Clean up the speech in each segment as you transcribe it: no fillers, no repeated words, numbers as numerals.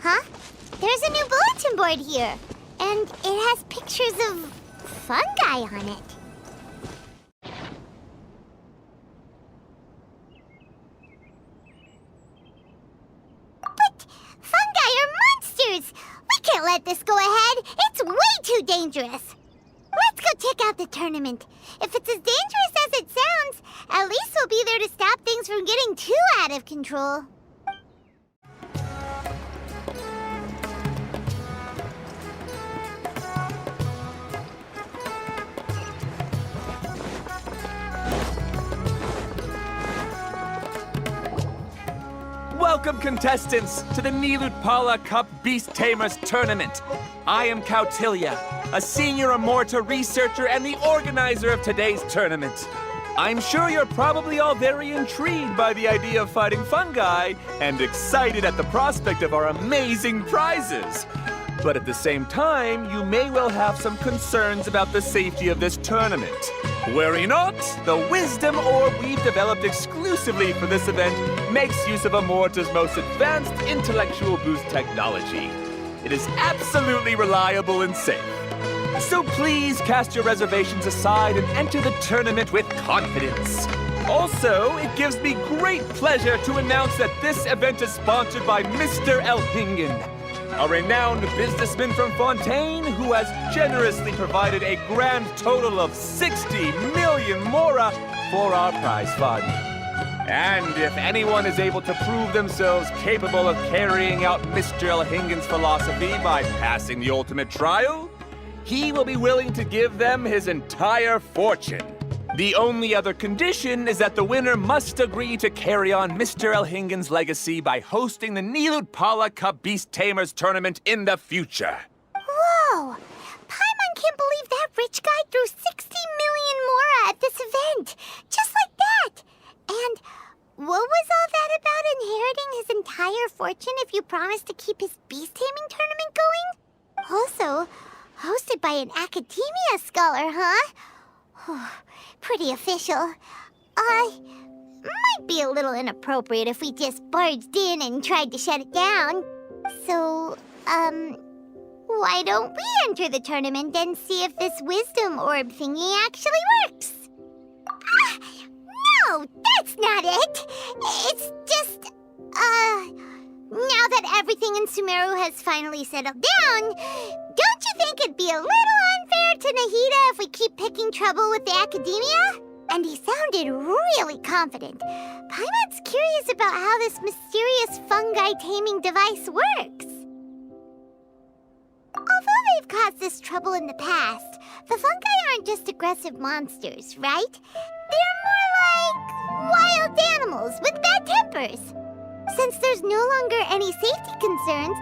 Huh? There's a new bulletin board here, and it has pictures of fungi on it. But fungi are monsters! We can't let this go ahead. It's way too dangerous. Let's go check out the tournament. If it's as dangerous as it sounds, at least we'll be there to stop things from getting too out of control. Welcome, contestants, to the Nilutpala Cup Beast Tamers Tournament. I am Cautilia, a senior Amorta researcher and the organizer of today's tournament. I'm sure you're probably all very intrigued by the idea of fighting fungi and excited at the prospect of our amazing prizes. But at the same time, you may well have some concerns about the safety of this tournament. Worry not, the wisdom orb we've developed exclusively for this event makes use of Amorta's most advanced intellectual boost technology. It is absolutely reliable and safe. So please cast your reservations aside and enter the tournament with confidence. Also, it gives me great pleasure to announce that this event is sponsored by Mr. Elhingen, a renowned businessman from Fontaine who has generously provided a grand total of 60 million mora for our prize fund. And if anyone is able to prove themselves capable of carrying out Mr. Elhingen's philosophy by passing the ultimate trial, he will be willing to give them his entire fortune. The only other condition is that the winner must agree to carry on Mr. Elhingen's legacy by hosting the Nilutpala Cup Beast Tamers Tournament in the future. Whoa! Paimon can't believe that rich guy threw 60 million mora at this event! Just like that! And what was all that about inheriting his entire fortune if you promised to keep his beast taming tournament going? Also, hosted by an academia scholar, huh? Pretty official. Might be a little inappropriate if we just barged in and tried to shut it down. So, why don't we enter the tournament and see if this wisdom orb thingy actually works? No, that's not it! It's just, now that everything in Sumeru has finally settled down, don't you think it'd be a little unfair to Nahida if we keep picking trouble with the academia? And he sounded really confident. Paimon's curious about how this mysterious fungi taming device works. Although they've caused us trouble in the past, the fungi aren't just aggressive monsters, right? They're more like wild animals with bad tempers. Since there's no longer any safety concerns,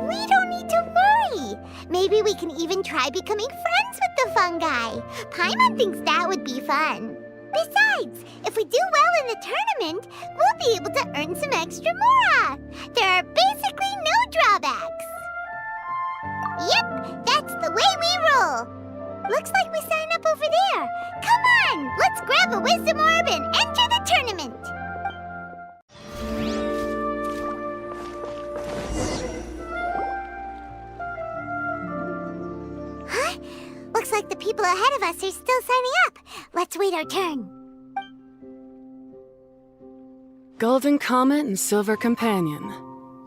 we don't need to worry. Maybe we can even try becoming friends with the fungi. Paimon thinks that would be fun. Besides, if we do well in the tournament, we'll be able to earn some extra mora. There are basically no drawbacks. Yep, that's the way we roll. Looks like we sign up over there. Come on, let's grab a wisdom orb and enter the tournament. Looks like the people ahead of us are still signing up. Let's wait our turn. Golden Comet and Silver Companion.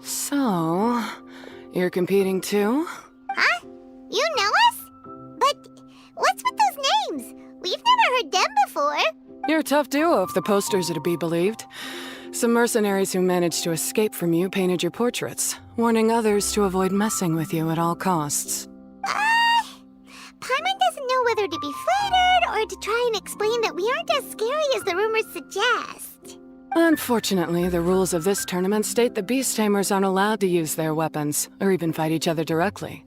So, you're competing too? Huh? You know us? But what's with those names? We've never heard them before. You're a tough duo if the posters are to be believed. Some mercenaries who managed to escape from you painted your portraits, warning others to avoid messing with you at all costs. Paimon doesn't know whether to be flattered or to try and explain that we aren't as scary as the rumors suggest. Unfortunately, the rules of this tournament state the Beast Tamers aren't allowed to use their weapons, or even fight each other directly.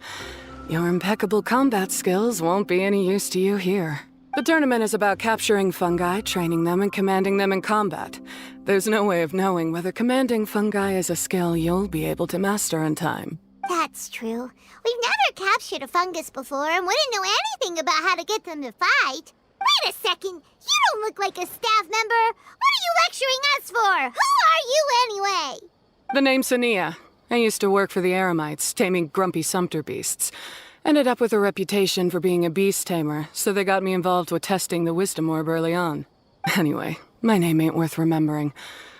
Your impeccable combat skills won't be any use to you here. The tournament is about capturing fungi, training them, and commanding them in combat. There's no way of knowing whether commanding fungi is a skill you'll be able to master in time. That's true. We've never captured a fungus before and wouldn't know anything about how to get them to fight. Wait a second! You don't look like a staff member! What are you lecturing us for? Who are you anyway? The name's Sania. I used to work for the Eremites, taming grumpy sumpter beasts. Ended up with a reputation for being a beast tamer, so they got me involved with testing the wisdom orb early on. Anyway, my name ain't worth remembering.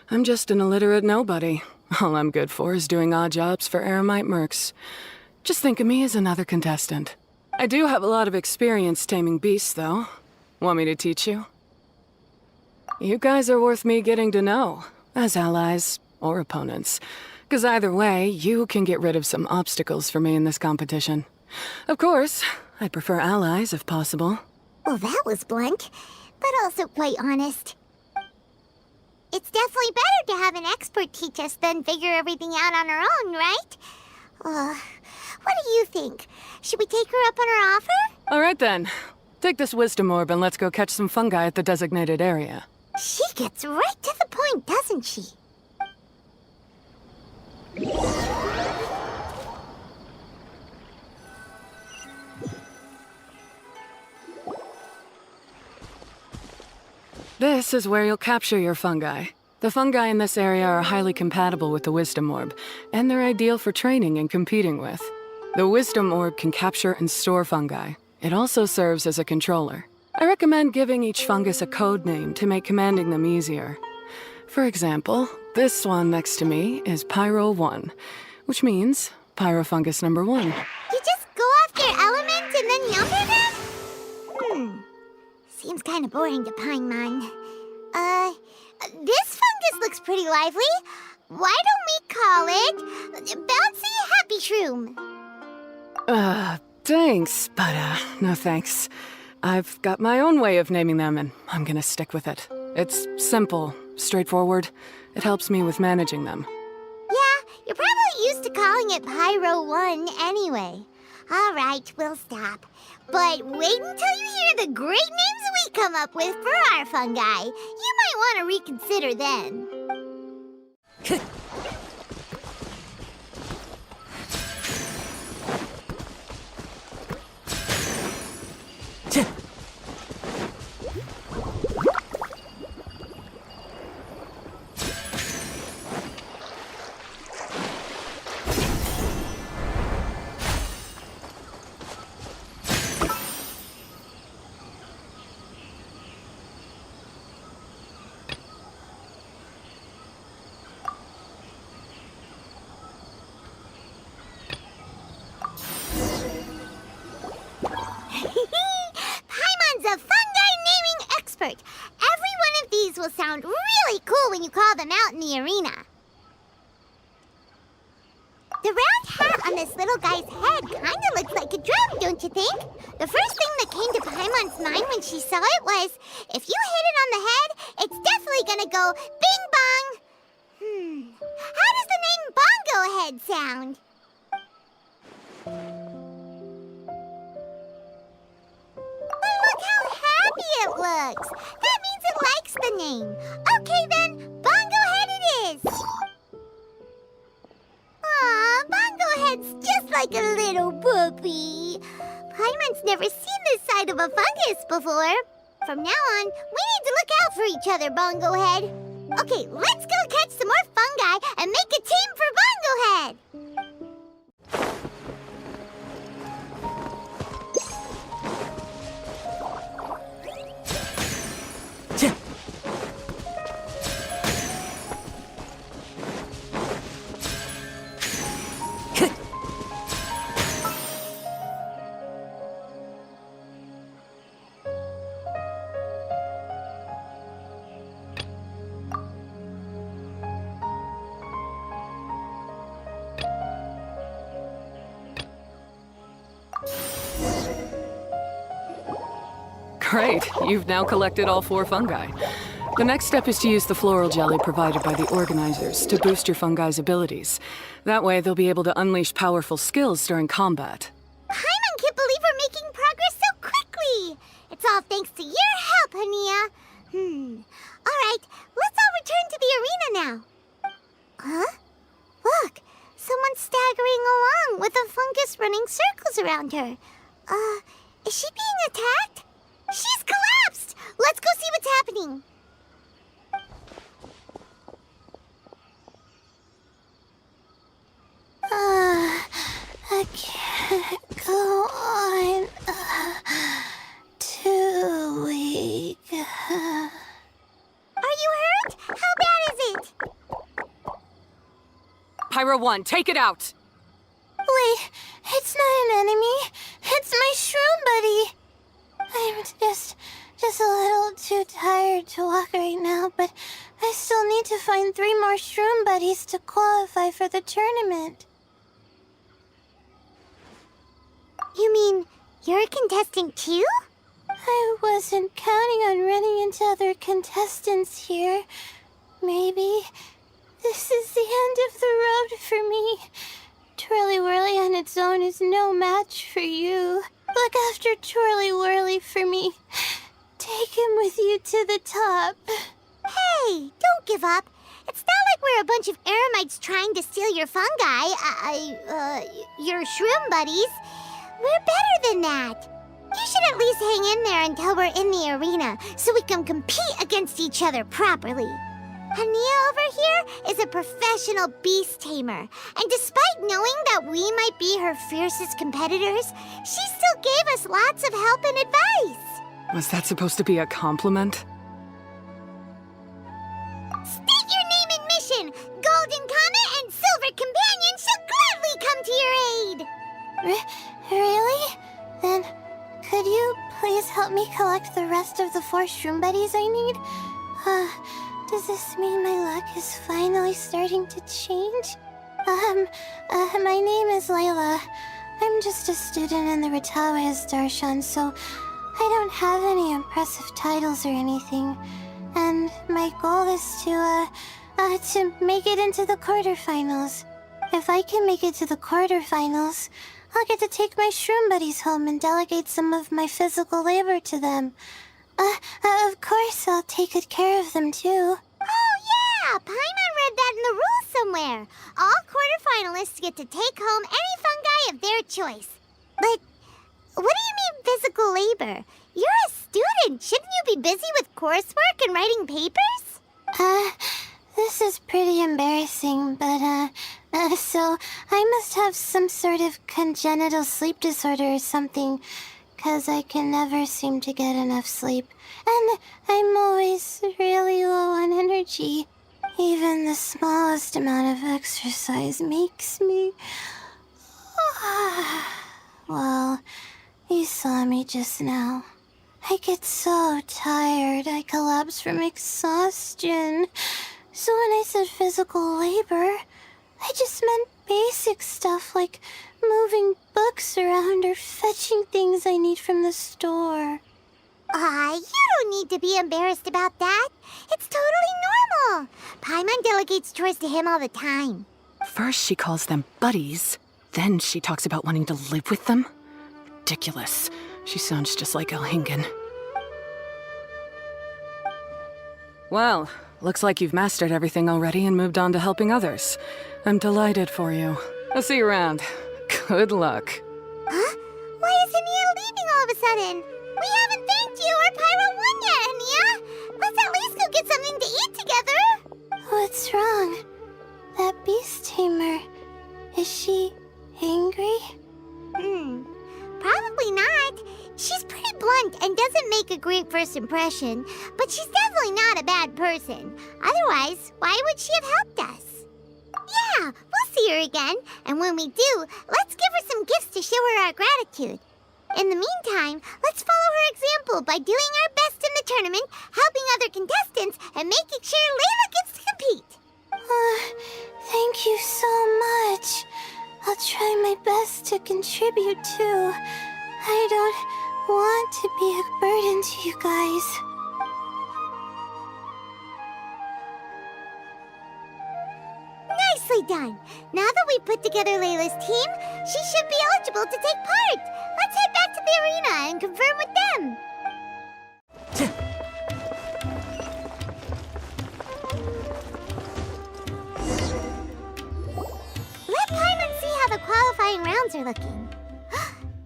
I'm just an illiterate nobody. All I'm good for is doing odd jobs for Eremite mercs. Just think of me as another contestant. I do have a lot of experience taming beasts, though. Want me to teach you? You guys are worth me getting to know, as allies or opponents. 'Cause either way, you can get rid of some obstacles for me in this competition. Of course, I'd prefer allies if possible. Well, that was blunt, but also quite honest. It's definitely better to have an expert teach us than figure everything out on our own, right? What do you think? Should we take her up on her offer? All right then. Take this wisdom orb and let's go catch some fungi at the designated area. She gets right to the point, doesn't she? This is where you'll capture your fungi. The fungi in this area are highly compatible with the wisdom orb, and they're ideal for training and competing with. The wisdom orb can capture and store fungi. It also serves as a controller. I recommend giving each fungus a code name to make commanding them easier. For example, this one next to me is Pyro 1, which means Pyrofungus number 1. You just go off their element and then number them? Seems kind of boring to Paimon. This fungus looks pretty lively. Why don't we call it Bouncy Happy Shroom? Thanks, but no thanks. I've got my own way of naming them, and I'm gonna stick with it. It's simple, straightforward. It helps me with managing them. Yeah, you're probably used to calling it Pyro 1 anyway. All right, we'll stop. But wait until you hear the great names we come up with for our fungi. You might want to reconsider then. Paimon's a fungi naming expert. Every one of these will sound really cool when you call them out in the arena. The round hat on this little guy's head kind of looks like a drum, don't you think? The first thing that came to Paimon's mind when she saw it was, if you hit it on the head, it's definitely gonna go bing bong. How does the name Bongo Head sound? Look how happy it looks. That means it likes the name. Okay then, Bongo Head it is. Aw, Bongo Head's just like a little puppy. Paimon's never seen this side of a fungus before. From now on, we need to look out for each other, Bongo Head. Okay, let's go catch some more fungi and make a team for Bongo Head. Great, you've now collected all 4 fungi. The next step is to use the floral jelly provided by the organizers to boost your fungi's abilities. That way, they'll be able to unleash powerful skills during combat. Paimon can't believe we're making progress so quickly. It's all thanks to your help, Hania. All right, let's all return to the arena now. Huh? Look, someone's staggering along with a fungus running circles around her. Is she being attacked? She's collapsed! Let's go see what's happening. Pyro 1, take it out! Wait, it's not an enemy. It's my shroom buddy. I'm just a little too tired to walk right now, but I still need to find 3 more shroom buddies to qualify for the tournament. You mean you're a contestant too? I wasn't counting on running into other contestants here. Maybe this is the end of the road for me. Twirly Whirly on its own is no match for you. Look after Twirly Whirly for me. Take him with you to the top. Hey, don't give up. It's not like we're a bunch of eremites trying to steal your fungi. Your shroom buddies. We're better than that. You should at least hang in there until we're in the arena, so we can compete against each other properly. Tamiil over here is a professional beast tamer, and despite knowing that we might be her fiercest competitors, she still gave us lots of help and advice. Was that supposed to be a compliment? State your name and mission. Golden Comet and Silver Companion shall gladly come to your aid. Really? Then, could you please help me collect the rest of the 4 shroom buddies I need? Does this mean my luck is finally starting to change? My name is Layla. I'm just a student in the Ratawa's Darshan, so I don't have any impressive titles or anything. And my goal is to make it into the quarterfinals. If I can make it to the quarterfinals, I'll get to take my shroom buddies home and delegate some of my physical labor to them. Of course, I'll take good care of them, too. Oh, yeah! Paimon read that in the rules somewhere. All quarterfinalists get to take home any fungi of their choice. But what do you mean physical labor? You're a student. Shouldn't you be busy with coursework and writing papers? This is pretty embarrassing, but, so I must have some sort of congenital sleep disorder or something. 'Cause I can never seem to get enough sleep. And I'm always really low on energy. Even the smallest amount of exercise makes me... Well, you saw me just now. I get so tired, I collapse from exhaustion. So when I said physical labor, I just meant basic stuff like moving books around or fetching things I need from the store. You don't need to be embarrassed about that. It's totally normal. Paimon delegates chores to him all the time. First she calls them buddies, then she talks about wanting to live with them? Ridiculous. She sounds just like Elhingen. Well, looks like you've mastered everything already and moved on to helping others. I'm delighted for you. I'll see you around. Good luck. Huh? Why is Ania leaving all of a sudden? We haven't thanked you or Pyro 1 yet, Ania! Let's at least go get something to eat together! What's wrong? That beast tamer... Is she... angry? Probably not. She's pretty blunt and doesn't make a great first impression, but she's definitely not a bad person. Otherwise, why would she have helped us? Yeah, we'll see her again, and when we do, let's give her some gifts to show her our gratitude. In the meantime, let's follow her example by doing our best in the tournament, helping other contestants, and making sure Layla gets to compete. Thank you so much. I'll try my best to contribute too. I don't want to be a burden to you guys. Nicely done. Now that we put together Layla's team, she should be eligible to take part. Let's head back to the arena and confirm with them. Let Paimon see how the qualifying rounds are looking.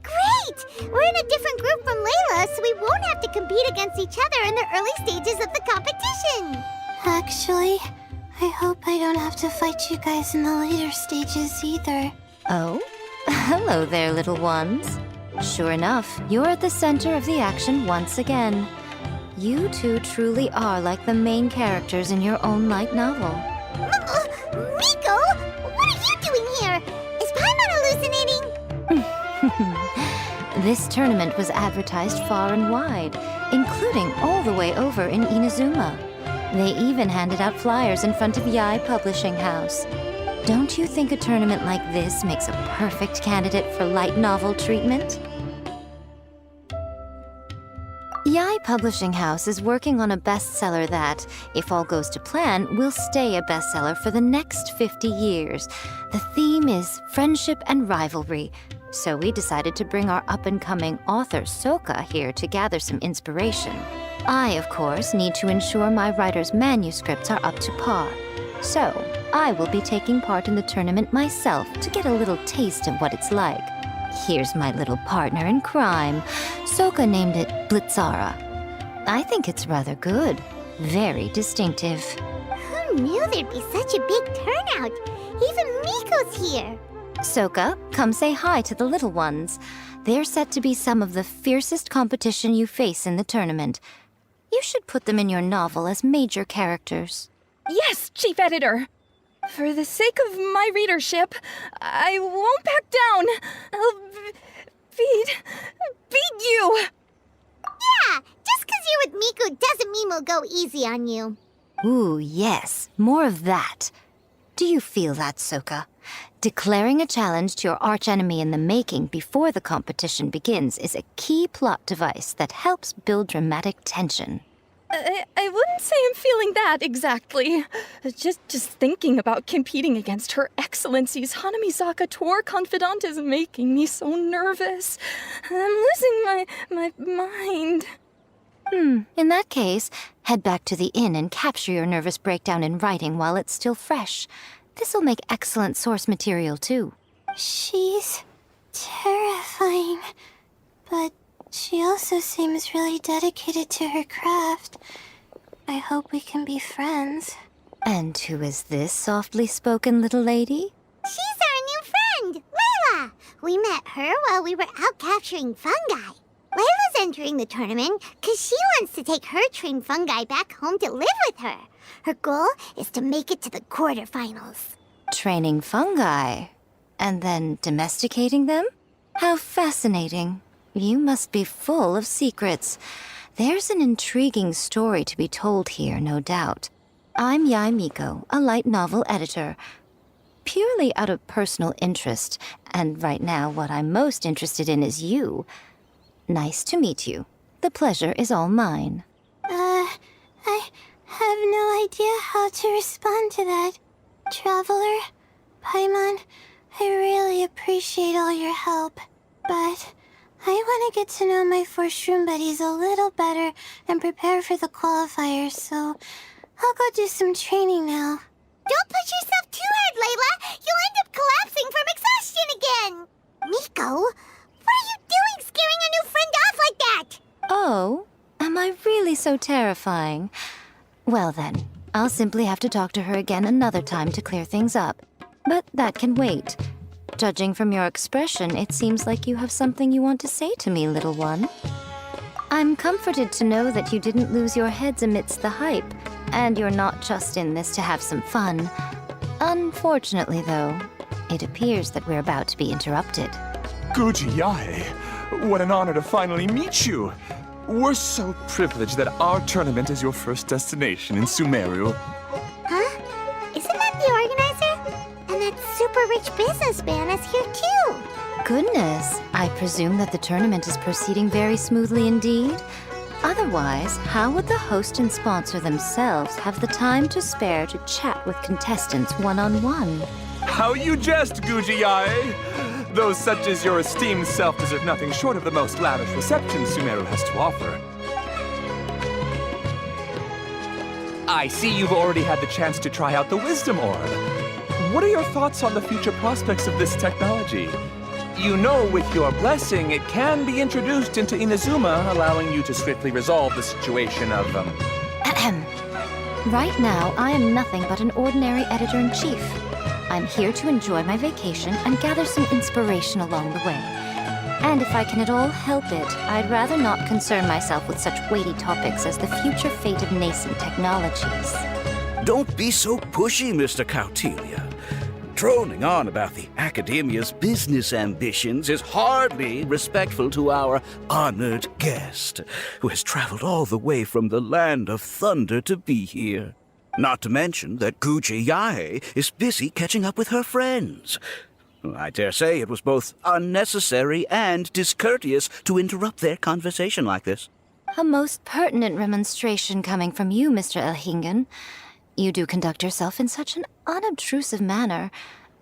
Great! We're in a different group from Layla, so we won't have to compete against each other in the early stages of the competition. Actually, I hope I don't have to fight you guys in the later stages either. Oh? Hello there, little ones. Sure enough, you're at the center of the action once again. You two truly are like the main characters in your own light novel. Miko, what are This tournament was advertised far and wide, including all the way over in Inazuma. They even handed out flyers in front of Yae Publishing House. Don't you think a tournament like this makes a perfect candidate for light novel treatment? Yae Publishing House is working on a bestseller that, if all goes to plan, will stay a bestseller for the next 50 years. The theme is friendship and rivalry, so we decided to bring our up-and-coming author Soka here to gather some inspiration. I, of course, need to ensure my writer's manuscripts are up to par. So, I will be taking part in the tournament myself to get a little taste of what it's like. Here's my little partner in crime. Soka named it Blitzara. I think it's rather good. Very distinctive. Who knew there'd be such a big turnout? Even Miko's here. Soka, come say hi to the little ones. They're set to be some of the fiercest competition you face in the tournament. You should put them in your novel as major characters. Yes, Chief Editor. For the sake of my readership, I won't back down. I'll beat you. Yeah, just 'cause you're with Miko doesn't mean we'll go easy on you. Ooh, yes, more of that. Do you feel that, Soka? Declaring a challenge to your archenemy in the making before the competition begins is a key plot device that helps build dramatic tension. I wouldn't say I'm feeling that exactly. Just thinking about competing against Her Excellency's Hanamizaka tour confidant is making me so nervous. I'm losing my mind. In that case, head back to the inn and capture your nervous breakdown in writing while it's still fresh. This'll make excellent source material, too. She's terrifying, but she also seems really dedicated to her craft. I hope we can be friends. And who is this softly spoken little lady? She's our new friend, Layla. We met her while we were out capturing fungi. Layla's entering the tournament because she wants to take her trained fungi back home to live with her. Her goal is to make it to the quarterfinals. Training fungi, and then domesticating them? How fascinating. You must be full of secrets. There's an intriguing story to be told here, no doubt. I'm Yae Miko, a light novel editor. Purely out of personal interest, and right now what I'm most interested in is you. Nice to meet you. The pleasure is all mine. I have no idea how to respond to that. Traveler, Paimon, I really appreciate all your help, but I want to get to know my 4 shroom buddies a little better and prepare for the qualifiers, so I'll go do some training now. Don't push yourself too hard, Layla. You'll end up collapsing from exhaustion again. Miko, what are you doing scaring a new friend off like that? Oh, am I really so terrifying? Well then, I'll simply have to talk to her again another time to clear things up. But that can wait. Judging from your expression, it seems like you have something you want to say to me, little one. I'm comforted to know that you didn't lose your heads amidst the hype, and you're not just in this to have some fun. Unfortunately, though, it appears that we're about to be interrupted. Guji Yae, what an honor to finally meet you. We're so privileged that our tournament is your first destination in Sumeru. Huh? Isn't that the organizer? And that super rich businessman is here too. Goodness, I presume that the tournament is proceeding very smoothly indeed. Otherwise, how would the host and sponsor themselves have the time to spare to chat with contestants one-on-one? How you jest, Guji Yae! Those such as your esteemed self deserve nothing short of the most lavish reception Sumeru has to offer. I see you've already had the chance to try out the Wisdom Orb. What are your thoughts on the future prospects of this technology? You know, with your blessing, it can be introduced into Inazuma, allowing you to swiftly resolve the situation of, Right now, I am nothing but an ordinary editor-in-chief. I'm here to enjoy my vacation and gather some inspiration along the way. And if I can at all help it, I'd rather not concern myself with such weighty topics as the future fate of nascent technologies. Don't be so pushy, Mr. Kautelia. Droning on about the Academia's business ambitions is hardly respectful to our honored guest, who has traveled all the way from the land of thunder to be here. Not to mention that Guji Yae is busy catching up with her friends. I dare say it was both unnecessary and discourteous to interrupt their conversation like this. A most pertinent remonstration coming from you, Mr. Elhingen. You do conduct yourself in such an unobtrusive manner,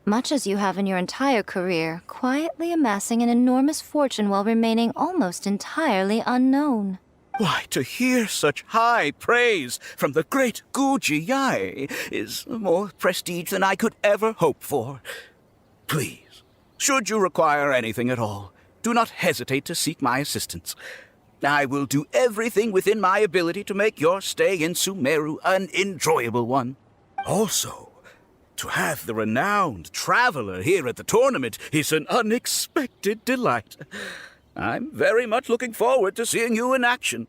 much as you have in your entire career, quietly amassing an enormous fortune while remaining almost entirely unknown. Why, to hear such high praise from the great Guji Yae is more prestige than I could ever hope for. Please, should you require anything at all, do not hesitate to seek my assistance. I will do everything within my ability to make your stay in Sumeru an enjoyable one. Also, to have the renowned traveler here at the tournament is an unexpected delight. I'm very much looking forward to seeing you in action.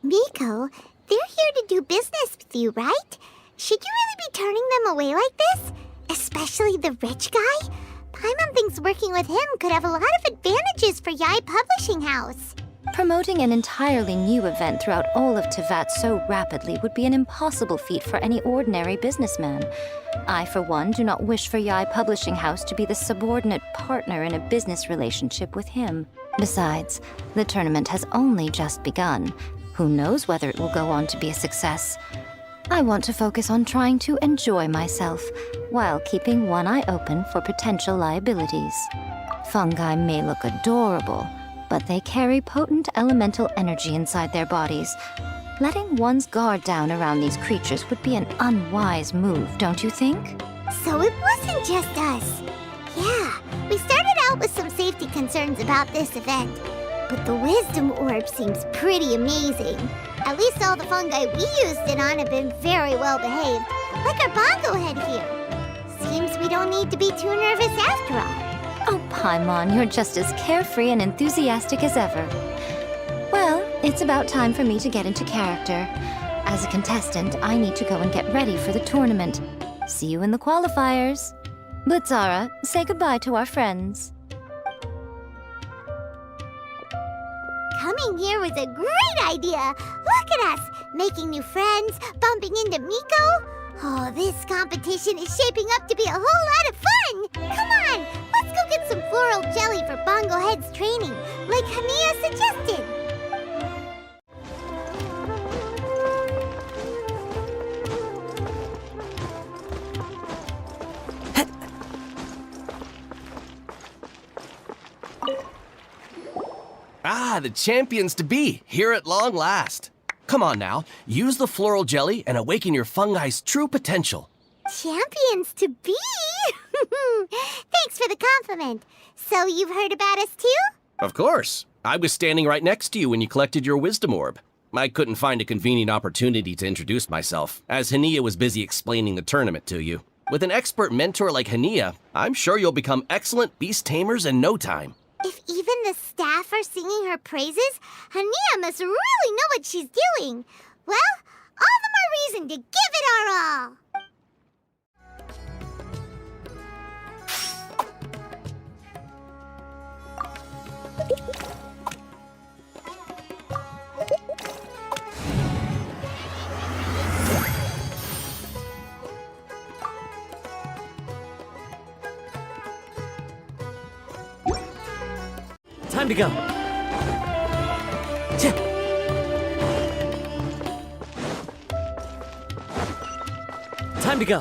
Miko, they're here to do business with you, right? Should you really be turning them away like this? Especially the rich guy? Paimon thinks working with him could have a lot of advantages for Yae Publishing House. Promoting an entirely new event throughout all of Teyvat so rapidly would be an impossible feat for any ordinary businessman. I, for one, do not wish for Yae Publishing House to be the subordinate partner in a business relationship with him. Besides, the tournament has only just begun. Who knows whether it will go on to be a success? I want to focus on trying to enjoy myself, while keeping one eye open for potential liabilities. Fungi may look adorable, but they carry potent elemental energy inside their bodies. Letting one's guard down around these creatures would be an unwise move, don't you think? So it wasn't just us. Yeah, we started out with some safety concerns about this event, but the wisdom orb seems pretty amazing. At least all the fungi we used it on have been very well behaved, like our bongo head here. Seems we don't need to be too nervous after all. Oh, Paimon, you're just as carefree and enthusiastic as ever. Well, it's about time for me to get into character. As a contestant, I need to go and get ready for the tournament. See you in the qualifiers. Blitzara, say goodbye to our friends. Coming here was a great idea. Look at us, making new friends, bumping into Miko. Oh, this competition is shaping up to be a whole lot of fun. Come on, let's go get some floral jelly for Bongo Head's training, like Hania suggested. Ah, the champions to be, here at long last. Come on now, use the floral jelly and awaken your fungi's true potential. Champions to be? Thanks for the compliment. So you've heard about us too? Of course. I was standing right next to you when you collected your wisdom orb. I couldn't find a convenient opportunity to introduce myself, as Hania was busy explaining the tournament to you. With an expert mentor like Hania, I'm sure you'll become excellent beast tamers in no time. If even the staff are singing her praises, Hania must really know what she's doing. Well, all the more reason to give it our all. Time to go. Chip. Time to go.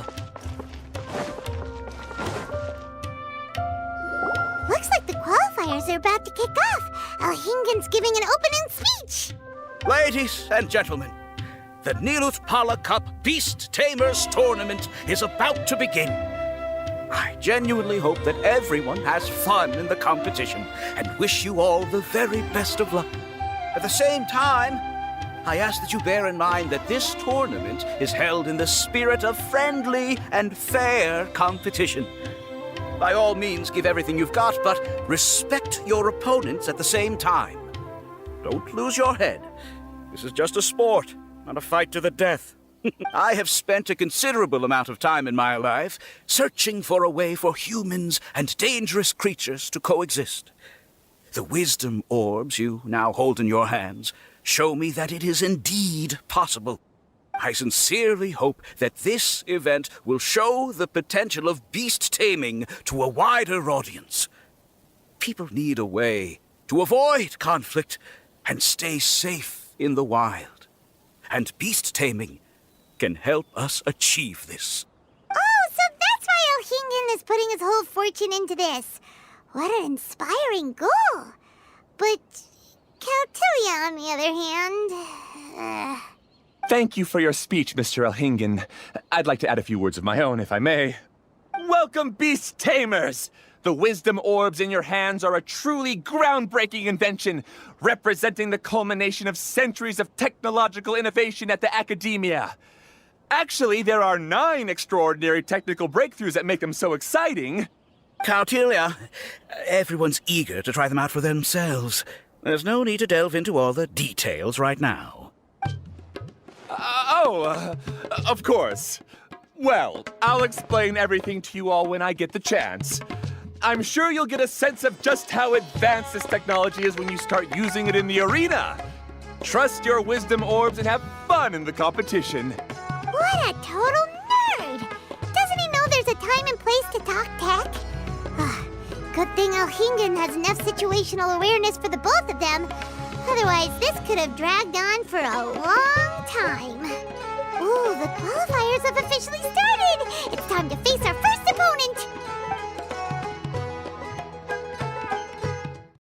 Looks like the qualifiers are about to kick off. Elhingen's giving an opening speech. Ladies and gentlemen, the Nilut Pala Cup Beast Tamers Tournament is about to begin. I genuinely hope that everyone has fun in the competition and wish you all the very best of luck. At the same time, I ask that you bear in mind that this tournament is held in the spirit of friendly and fair competition. By all means, give everything you've got, but respect your opponents at the same time. don't lose your head. This is just a sport, not a fight to the death. I have spent a considerable amount of time in my life searching for a way for humans and dangerous creatures to coexist. The wisdom orbs you now hold in your hands show me that it is indeed possible. I sincerely hope that this event will show the potential of beast taming to a wider audience. People need a way to avoid conflict and stay safe in the wild. And beast taming can help us achieve this. Oh, so that's why Elhingen is putting his whole fortune into this. What an inspiring goal. But Kautilya, on the other hand... Thank you for your speech, Mr. Elhingen. I'd like to add a few words of my own, if I may. Welcome, Beast Tamers! The wisdom orbs in your hands are a truly groundbreaking invention, representing the culmination of centuries of technological innovation at the academia. Actually, there are 9 extraordinary technical breakthroughs that make them so exciting. Kautilya, everyone's eager to try them out for themselves. There's no need to delve into all the details right now. Of course. Well, I'll explain everything to you all when I get the chance. I'm sure you'll get a sense of just how advanced this technology is when you start using it in the arena. Trust your wisdom orbs and have fun in the competition. What a total nerd! Doesn't he know there's a time and place to talk tech? Good thing Elhingen has enough situational awareness for the both of them. Otherwise, this could have dragged on for a long time. Ooh, the qualifiers have officially started! It's time to face our